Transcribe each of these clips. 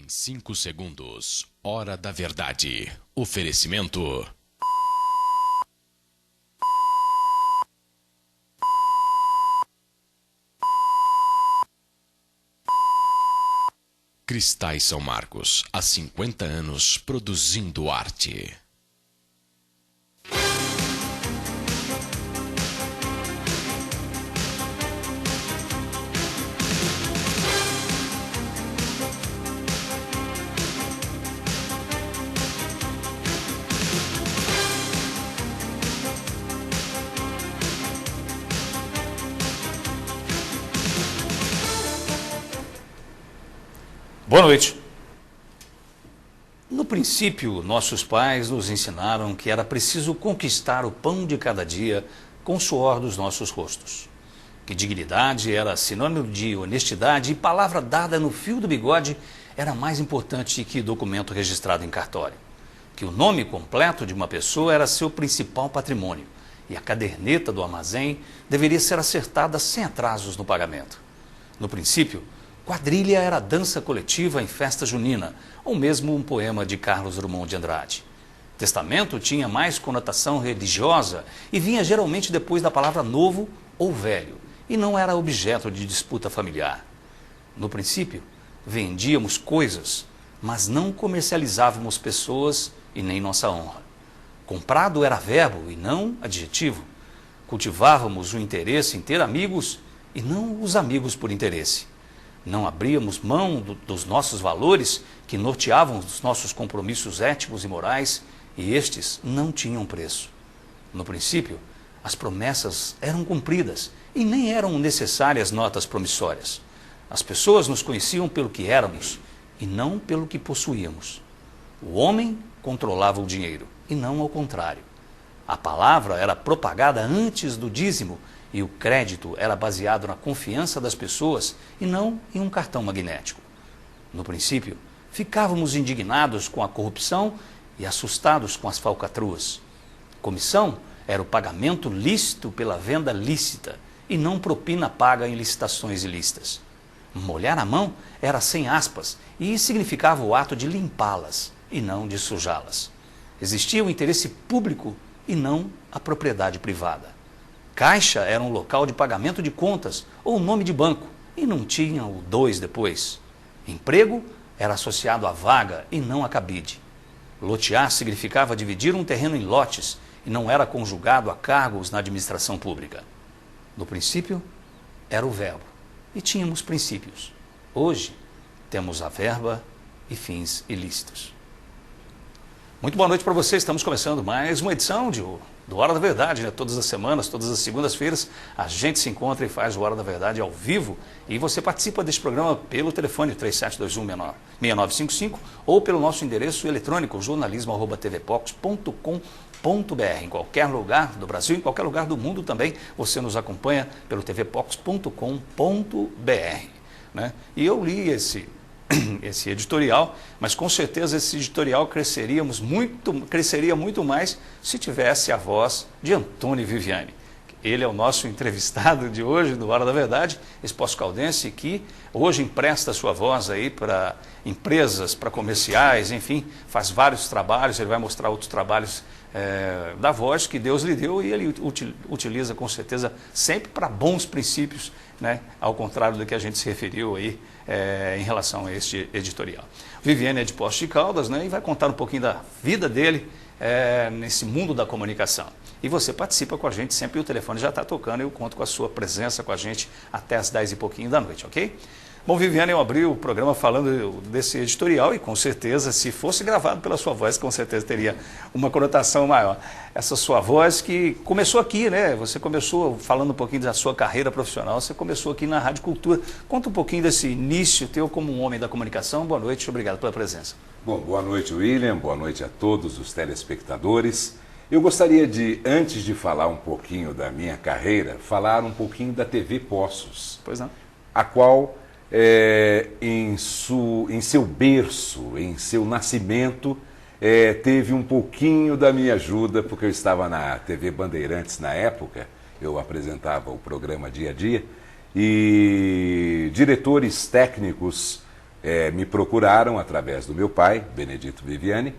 Em 5 segundos, Hora da Verdade. Oferecimento. Cristais São Marcos, há 50 anos produzindo arte. Boa noite. No princípio, nossos pais nos ensinaram que era preciso conquistar o pão de cada dia com o suor dos nossos rostos. Que dignidade era sinônimo de honestidade e palavra dada no fio do bigode era mais importante que documento registrado em cartório. Que o nome completo de uma pessoa era seu principal patrimônio e a caderneta do armazém deveria ser acertada sem atrasos no pagamento. No princípio, quadrilha era dança coletiva em festa junina, ou mesmo um poema de Carlos Drummond de Andrade. Testamento tinha mais conotação religiosa e vinha geralmente depois da palavra novo ou velho, e não era objeto de disputa familiar. No princípio, vendíamos coisas, mas não comercializávamos pessoas e nem nossa honra. Comprado era verbo e não adjetivo. Cultivávamos o interesse em ter amigos e não os amigos por interesse. Não abríamos mão dos nossos valores que norteavam os nossos compromissos éticos e morais, e estes não tinham preço. No princípio, as promessas eram cumpridas e nem eram necessárias notas promissórias. As pessoas nos conheciam pelo que éramos e não pelo que possuíamos. O homem controlava o dinheiro e não ao contrário. A palavra era propagada antes do dízimo e o crédito era baseado na confiança das pessoas e não em um cartão magnético. No princípio, ficávamos indignados com a corrupção e assustados com as falcatruas. Comissão era o pagamento lícito pela venda lícita e não propina paga em licitações ilícitas. Molhar a mão era sem aspas e significava o ato de limpá-las e não de sujá-las. Existia o interesse público e não a propriedade privada. Caixa era um local de pagamento de contas ou nome de banco e não tinha o 2 depois. Emprego era associado à vaga e não a cabide. Lotear significava dividir um terreno em lotes e não era conjugado a cargos na administração pública. No princípio, era o verbo e tínhamos princípios. Hoje, temos a verba e fins ilícitos. Muito boa noite para vocês. Estamos começando mais uma edição do Hora da Verdade, né? Todas as semanas, todas as segundas-feiras, a gente se encontra e faz o Hora da Verdade ao vivo. E você participa deste programa pelo telefone 3721-6955 ou pelo nosso endereço eletrônico jornalismo@tvpox.com.br. Em qualquer lugar do Brasil, em qualquer lugar do mundo também, você nos acompanha pelo tvpox.com.br, né? E eu li esse editorial, mas com certeza esse editorial cresceria muito mais se tivesse a voz de Antônio Viviani. Ele é o nosso entrevistado de hoje, do Hora da Verdade, esse pós-caldense que hoje empresta sua voz aí para empresas, para comerciais, enfim, faz vários trabalhos, ele vai mostrar outros trabalhos da voz que Deus lhe deu e ele utiliza com certeza sempre para bons princípios, né? Ao contrário do que a gente se referiu aí em relação a este editorial. Viviane é de Poços de Caldas, né? E vai contar um pouquinho da vida dele nesse mundo da comunicação. E você participa com a gente sempre, o telefone já está tocando e eu conto com a sua presença com a gente até as 10 e pouquinho da noite, ok? Bom, Viviane, eu abri o programa falando desse editorial e com certeza, se fosse gravado pela sua voz, com certeza teria uma conotação maior. Essa sua voz que começou aqui, né? Você começou falando um pouquinho da sua carreira profissional, você começou aqui na Rádio Cultura. Conta um pouquinho desse início teu como um homem da comunicação. Boa noite, obrigado pela presença. Bom, boa noite, William, boa noite a todos os telespectadores. Eu gostaria de, antes de falar um pouquinho da minha carreira, falar um pouquinho da TV Poços. Pois não. A qual, em seu berço, em seu nascimento, teve um pouquinho da minha ajuda, porque eu estava na TV Bandeirantes na época, eu apresentava o programa Dia a Dia, e diretores técnicos me procuraram através do meu pai, Benedito Viviani,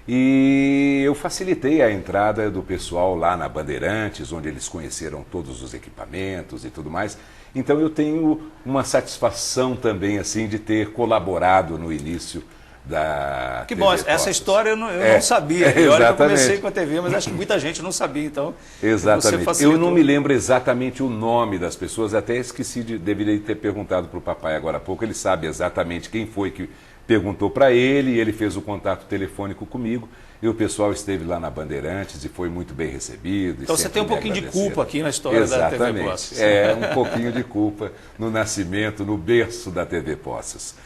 e eu facilitei a entrada do pessoal lá na Bandeirantes, onde eles conheceram todos os equipamentos e tudo mais. Então eu tenho uma satisfação também assim de ter colaborado no início da Que TV bom, essa Postos. história eu não sabia. E olha que eu Exatamente. comecei com a TV, mas acho que muita gente não sabia, então Exatamente. você facilitou. Eu não me lembro exatamente o nome das pessoas, até esqueci deveria ter perguntado para o papai agora há pouco, ele sabe exatamente quem foi que perguntou para ele, e ele fez o contato telefônico comigo, e o pessoal esteve lá na Bandeirantes e foi muito bem recebido. Então você tem um pouquinho de culpa aqui na história exatamente. da TV Postos. Um pouquinho de culpa no nascimento, no berço da TV Postos.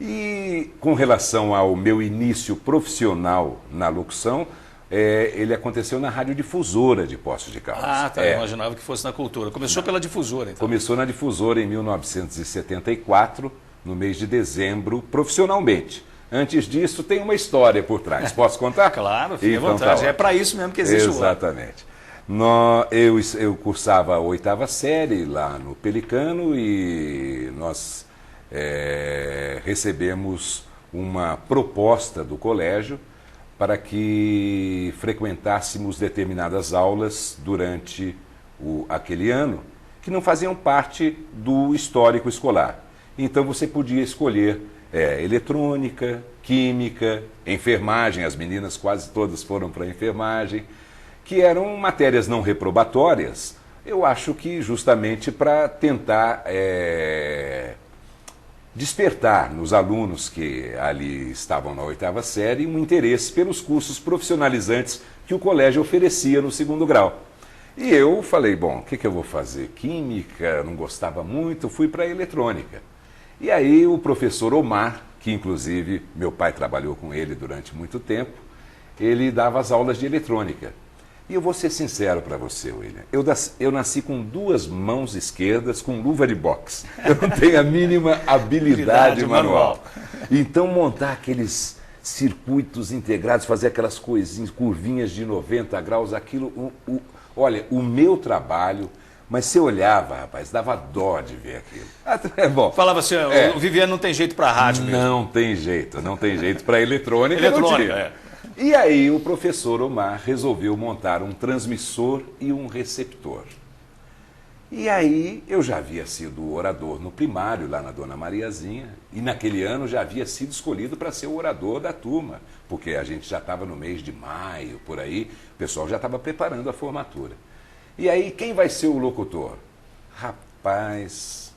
E com relação ao meu início profissional na locução, ele aconteceu na radiodifusora de Poços de Caldas. Ah, tá. Eu imaginava que fosse na cultura. Começou pela difusora, então. Começou na difusora em 1974, no mês de dezembro, profissionalmente. Antes disso, tem uma história por trás. Posso contar? Claro, fique à Então, vontade. tá É para isso mesmo que existe exatamente. Eu cursava a 8ª série lá no Pelicano e nós recebemos uma proposta do colégio para que frequentássemos determinadas aulas durante aquele ano, que não faziam parte do histórico escolar. Então você podia escolher eletrônica, química, enfermagem, as meninas quase todas foram para a enfermagem, que eram matérias não reprobatórias, eu acho que justamente para tentar despertar nos alunos que ali estavam na 8ª série um interesse pelos cursos profissionalizantes que o colégio oferecia no 2º grau. E eu falei, bom, o que eu vou fazer? Química, não gostava muito, fui para a eletrônica. E aí o professor Omar, que inclusive meu pai trabalhou com ele durante muito tempo, ele dava as aulas de eletrônica. E eu vou ser sincero para você, William, eu nasci com 2 mãos esquerdas com luva de boxe. Eu não tenho a mínima habilidade manual. Então montar aqueles circuitos integrados, fazer aquelas coisinhas, curvinhas de 90 graus, aquilo, olha, o meu trabalho... Mas você olhava, rapaz, dava dó de ver aquilo. Bom, falava assim, o Viviane não tem jeito para rádio mesmo. Não tem jeito para eletrônica. Eletrônica, E aí o professor Omar resolveu montar um transmissor e um receptor. E aí eu já havia sido orador no primário, lá na Dona Mariazinha, e naquele ano já havia sido escolhido para ser o orador da turma, porque a gente já estava no mês de maio, por aí, o pessoal já estava preparando a formatura. E aí, quem vai ser o locutor? Rapaz,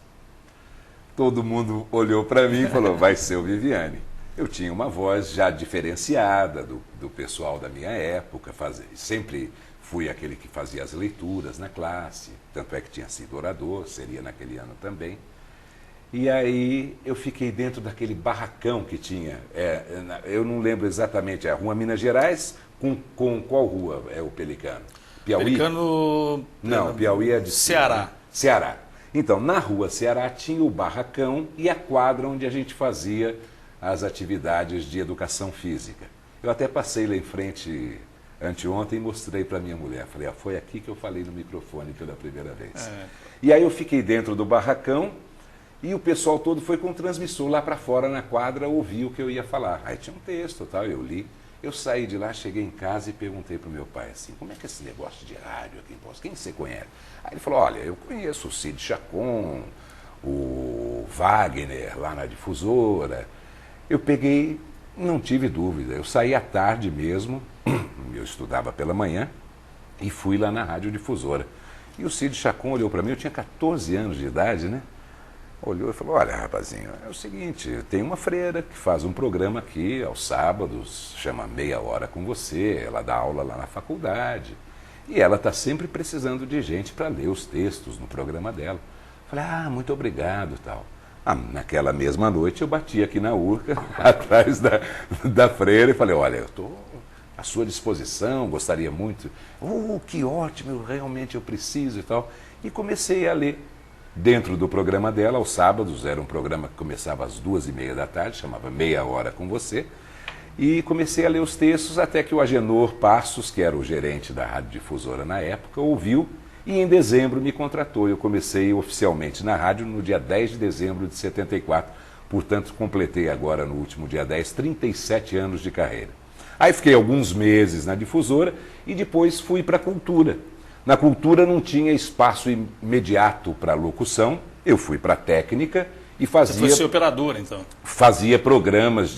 todo mundo olhou para mim e falou, vai ser o Viviani. Eu tinha uma voz já diferenciada do pessoal da minha época, sempre fui aquele que fazia as leituras na classe, tanto é que tinha sido orador, seria naquele ano também. E aí eu fiquei dentro daquele barracão que tinha, eu não lembro exatamente, a Rua Minas Gerais, com qual rua é o Pelicano? Piauí? Pelicano... Não, Piauí é de Ceará. Ceará. Então, na Rua Ceará tinha o barracão e a quadra onde a gente fazia as atividades de educação física. Eu até passei lá em frente anteontem e mostrei para minha mulher. Falei, foi aqui que eu falei no microfone pela primeira vez. E aí eu fiquei dentro do barracão e o pessoal todo foi com o transmissor lá para fora na quadra ouvir o que eu ia falar. Aí tinha um texto, tal, eu li. Eu saí de lá, cheguei em casa e perguntei para o meu pai assim, como é que é esse negócio de rádio aqui em Poços? Quem você conhece? Aí ele falou, olha, eu conheço o Cid Chacon, o Wagner lá na difusora. Eu peguei, não tive dúvida, eu saí à tarde mesmo, eu estudava pela manhã e fui lá na radiodifusora. E o Cid Chacon olhou para mim, eu tinha 14 anos de idade, né? Olhou e falou, olha, rapazinho, é o seguinte, tem uma freira que faz um programa aqui aos sábados, chama Meia Hora com Você, ela dá aula lá na faculdade, e ela está sempre precisando de gente para ler os textos no programa dela. Falei, muito obrigado e tal. Naquela mesma noite eu bati aqui na Urca, atrás da freira, e falei, olha, eu estou à sua disposição, gostaria muito. Que ótimo, realmente eu preciso e tal. E comecei a ler. Dentro do programa dela, aos sábados, era um programa que começava às 2h30 da tarde, chamava Meia Hora com Você, e comecei a ler os textos até que o Agenor Passos, que era o gerente da radiodifusora na época, ouviu e em dezembro me contratou. Eu comecei oficialmente na rádio no dia 10 de dezembro de 74, Portanto, completei agora, no último dia 10, 37 anos de carreira. Aí fiquei alguns meses na difusora e depois fui para a cultura. Na cultura não tinha espaço imediato para locução, eu fui para a técnica e fazia... Você foi ser operador, então? Fazia programas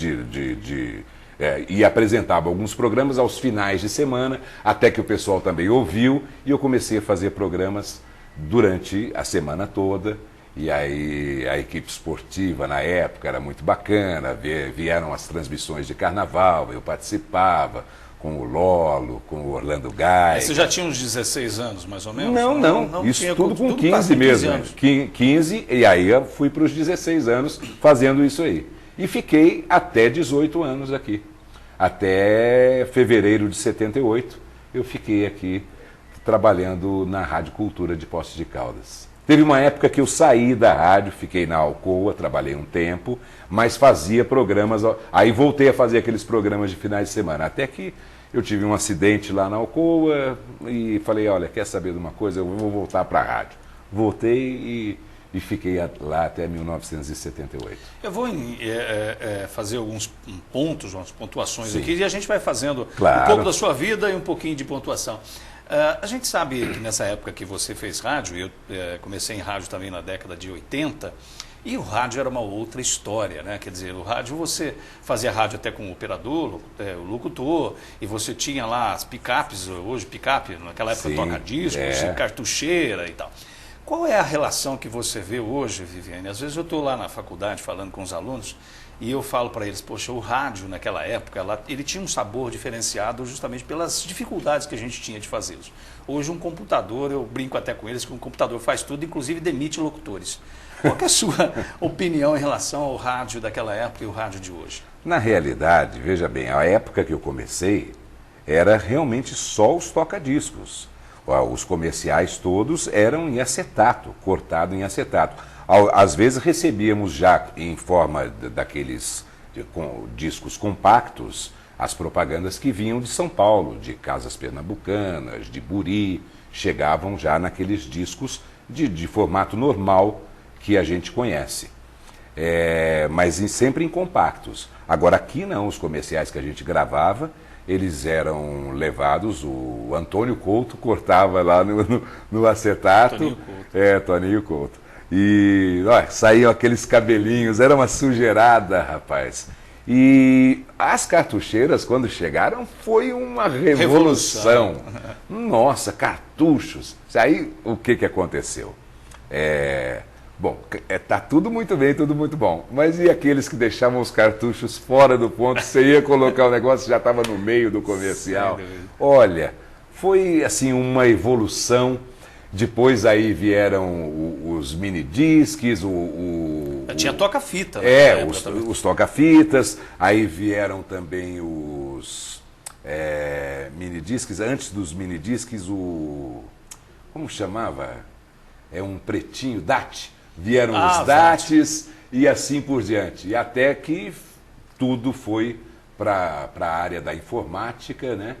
e apresentava alguns programas aos finais de semana, até que o pessoal também ouviu, e eu comecei a fazer programas durante a semana toda. E aí a equipe esportiva na época era muito bacana, vieram as transmissões de carnaval, eu participava com o Lolo, com o Orlando Gaia. Você já tinha uns 16 anos, mais ou menos? Não, isso tudo com 15 mesmo. 15, e aí eu fui para os 16 anos fazendo isso aí. E fiquei até 18 anos aqui. Até fevereiro de 78, eu fiquei aqui trabalhando na Rádio Cultura de Poços de Caldas. Teve uma época que eu saí da rádio, fiquei na Alcoa, trabalhei um tempo, mas fazia programas, aí voltei a fazer aqueles programas de finais de semana, até que eu tive um acidente lá na Alcoa e falei, olha, quer saber de uma coisa, eu vou voltar para a rádio. Voltei e fiquei lá até 1978. Eu vou fazer alguns pontos, umas pontuações Sim. aqui, e a gente vai fazendo Claro. um pouco da sua vida e um pouquinho de pontuação. A gente sabe que nessa época que você fez rádio, eu comecei em rádio também na década de 80, e o rádio era uma outra história, né? Quer dizer, o rádio você fazia rádio até com o operador, o locutor, e você tinha lá as picapes, hoje picape, naquela época Sim, toca-discos, cartucheira e tal. Qual é a relação que você vê hoje, Viviane? Às vezes eu estou lá na faculdade falando com os alunos e eu falo para eles, poxa, o rádio naquela época, ele tinha um sabor diferenciado justamente pelas dificuldades que a gente tinha de fazê-los. Hoje um computador, eu brinco até com eles que um computador faz tudo, inclusive demite locutores. Qual que é a sua opinião em relação ao rádio daquela época e o rádio de hoje? Na realidade, veja bem, a época que eu comecei era realmente só os toca-discos. Os comerciais todos eram em acetato, cortado em acetato. Às vezes recebíamos já em forma daqueles discos compactos as propagandas que vinham de São Paulo, de Casas Pernambucanas, de Buri, chegavam já naqueles discos de formato normal que a gente conhece, mas sempre em compactos. Agora aqui não, os comerciais que a gente gravava, eles eram levados, o Antônio Couto cortava lá no acetato. Toninho Couto. Toninho Couto. E saíam aqueles cabelinhos, era uma sujeirada, rapaz. E as cartucheiras, quando chegaram, foi uma revolução. Nossa, cartuchos. Aí, o que aconteceu? Bom, tá tudo muito bem, tudo muito bom. Mas e aqueles que deixavam os cartuchos fora do ponto? Você ia colocar o negócio, já estava no meio do comercial. Olha, foi assim uma evolução. Depois aí vieram os minidisques, tinha toca-fita. Né? Os toca-fitas. Aí vieram também os minidisques. Antes dos minidisques, como chamava? Um pretinho, DAT. Vieram os DATs e assim por diante. E até que tudo foi para a área da informática, né?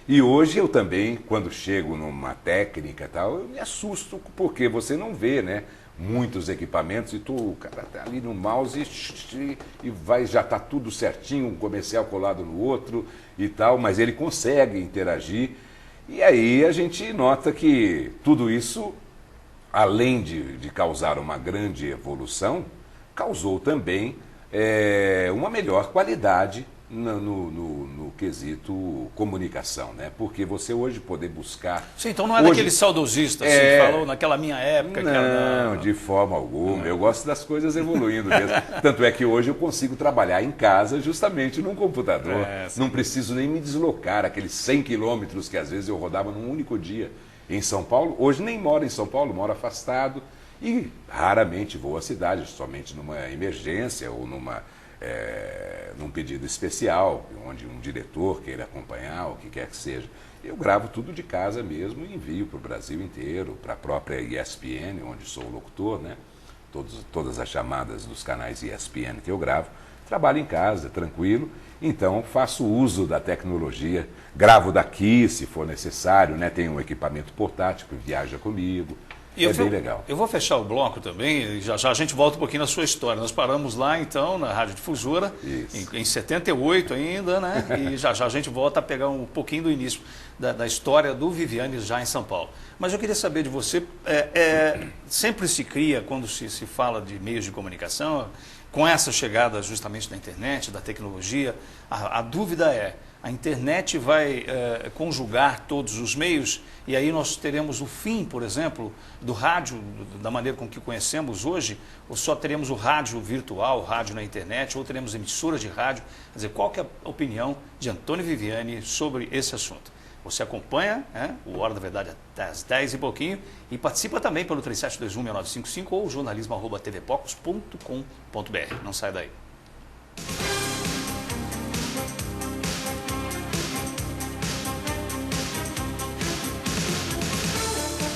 E hoje eu também, quando chego numa técnica e tal, eu me assusto, porque você não vê, né? Muitos equipamentos e o cara tá ali no mouse e já está tudo certinho, um comercial colado no outro e tal, mas ele consegue interagir. E aí a gente nota que tudo isso, além de causar uma grande evolução, causou também uma melhor qualidade no quesito comunicação, né? Porque você hoje poder buscar... Sim, então não é daquele saudosista, assim, que falou naquela minha época. Não, de forma alguma. Eu gosto das coisas evoluindo mesmo. Tanto é que hoje eu consigo trabalhar em casa justamente num computador. Não preciso nem me deslocar, aqueles 100 quilômetros que às vezes eu rodava num único dia em São Paulo. Hoje nem moro em São Paulo, moro afastado e raramente vou à cidade, somente numa emergência ou num pedido especial, onde um diretor queira acompanhar, o que quer que seja. Eu gravo tudo de casa mesmo e envio para o Brasil inteiro, para a própria ESPN, onde sou locutor, né? Todas as chamadas dos canais ESPN que eu gravo. Trabalho em casa, tranquilo, então faço uso da tecnologia, gravo daqui se for necessário, né? Tenho um equipamento portátil que viaja comigo, bem legal. Eu vou fechar o bloco também, e já já a gente volta um pouquinho na sua história. Nós paramos lá, então, na Rádio Difusora, em 78 ainda, né? E já já a gente volta a pegar um pouquinho do início da história do Viviane já em São Paulo. Mas eu queria saber de você, sempre se cria, quando se fala de meios de comunicação, com essa chegada justamente da internet, da tecnologia, a dúvida é, a internet vai conjugar todos os meios e aí nós teremos o fim, por exemplo, do rádio, da maneira com que conhecemos hoje, ou só teremos o rádio virtual, o rádio na internet, ou teremos emissoras de rádio. Quer dizer, qual que é a opinião de Antônio Viviani sobre esse assunto? Você acompanha o Hora da Verdade até às 10 e pouquinho e participa também pelo 3721-6955 ou jornalismo@tvpocos.com.br. Não sai daí.